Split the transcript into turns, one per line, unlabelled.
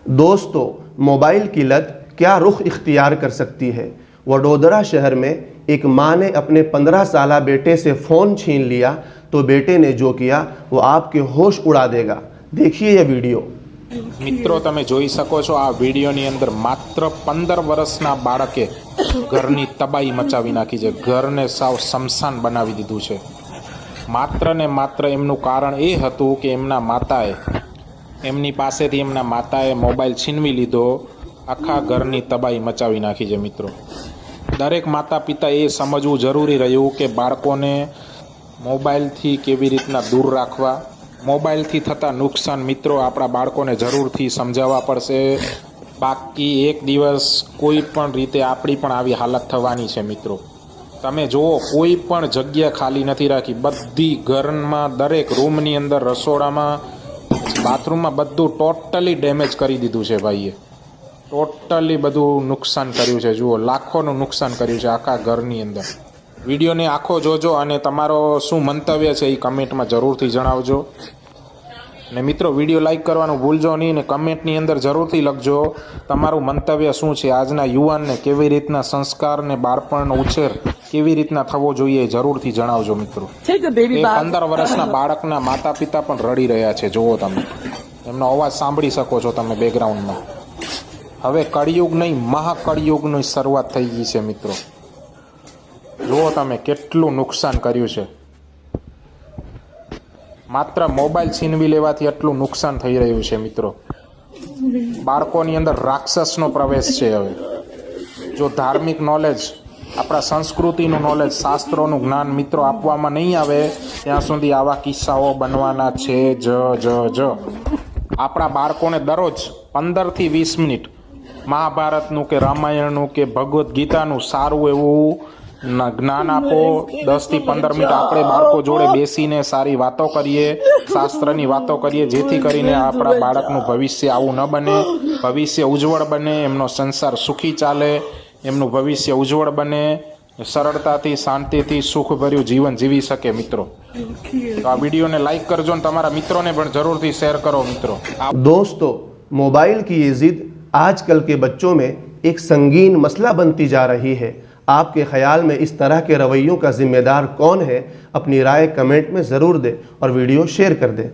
दोस्तों, मोबाइल की लत क्या रुख इख्तियार कर सकती है। वडोदरा शहर में एक माँ ने अपने 15 साला बेटे से फ़ोन छीन लिया तो बेटे ने जो किया वो आपके होश उड़ा देगा। देखिए यह वीडियो।
मित्रों, તમે જોઈ શકો છો આ વિડીયોની અંદર માત્ર 15 વર્ષના બાળકે ઘરની તબાહી મચાવી નાખી છે। ઘરને સાવ શમશાન બનાવી દીધું છે। માત્ર ને માત્ર એમનું કારણ એ હતું કે એમની પાસેથી એમના માતાએ મોબાઈલ છીનવી લીધો। આખા ઘરની તબાહી મચાવી નાખી છે। મિત્રો, દરેક માતા પિતા એ સમજવું જરૂરી રહ્યું કે બાળકોને મોબાઈલથી કેવી રીતના દૂર રાખવા। મોબાઈલથી થતા નુકસાન મિત્રો આપણા બાળકોને જરૂરથી સમજાવવા પડશે। બાકી એક દિવસ કોઈ પણ રીતે આપણી પણ આવી હાલત થવાની છે। મિત્રો, તમે જુઓ, કોઈ પણ જગ્યા ખાલી નથી રાખી। બધી ઘરમાં દરેક રૂમની અંદર, રસોડામાં, બાથરૂમમાં બધું ટોટલી ડેમેજ કરી દીધું છે। ભાઈએ ટોટલી બધું નુકસાન કર્યું છે। જુઓ, લાખોનું નુકસાન કર્યું છે આખા ઘરની અંદર। વિડીયોને આખો જોજો અને તમારો શું મંતવ્ય છે એ કમેન્ટમાં જરૂરથી જણાવજો। ને મિત્રો, વિડીયો લાઈક કરવાનું ભૂલજો નહીં ને કમેન્ટની અંદર જરૂરથી લખજો તમારું મંતવ્ય શું છે। આજના યુવાનને કેવી રીતના સંસ્કાર ને બાળપણનો ઉછેર કેવી રીતના થવો જોઈએ એ જરૂરથી જણાવજો। મિત્રો, એ 15 વર્ષના બાળકના માતા પિતા પણ રડી રહ્યા છે। જુઓ, તમે એમનો અવાજ સાંભળી શકો છો તમે બેકગ્રાઉન્ડમાં। હવે કળિયુગ નહીં, મહાકળિયુગની શરૂઆત થઈ ગઈ છે। મિત્રો, જુઓ તમે કેટલું નુકસાન કર્યું છે। માત્ર મોબાઈલ છીનવી લેવાથી એટલું નુકસાન થઈ રહ્યું છે। મિત્રો, બાળકોની અંદર રાક્ષસનો પ્રવેશ છે। હવે જો ધાર્મિક નોલેજ, આપણા સંસ્કૃતિનું નોલેજ, શાસ્ત્રોનું જ્ઞાન મિત્રો આપવામાં નહીં આવે ત્યાં સુધી આવા કિસ્સાઓ બનવાના છે જ। આપણા બાળકોને દરરોજ 15થી 20 મિનિટ મહાભારતનું કે રામાયણનું કે ભગવદ્ ગીતાનું સારું એવું જ્ઞાન આપો। 10થી 15 મિનિટ આપણે બાળકો જોડે બેસીને સારી વાતો કરીએ, શાસ્ત્રની વાતો કરીએ, જેથી કરીને આપણા બાળકનું ભવિષ્ય આવું ન બને, ભવિષ્ય ઉજ્જવળ બને, એમનો સંસાર સુખી ચાલે, એમનું ભવિષ્ય ઉજ્જવળ બને, સરળતાથી, શાંતિથી, સુખભર્યું જીવન જીવી શકે। મિત્રો, તો આ વિડીયોને લાઈક કરજો અને તમારા મિત્રોને પણ જરૂરથી શેર કરો। મિત્રો,
दोस्तों, मोबाइल की ये जिद आजकल के बच्चों में एक संगीन मसला बनती जा रही है। आपके ख्याल में इस तरह के रवैयों का जिम्मेदार कौन है? अपनी राय कमेंट में ज़रूर दें और वीडियो शेयर कर दें।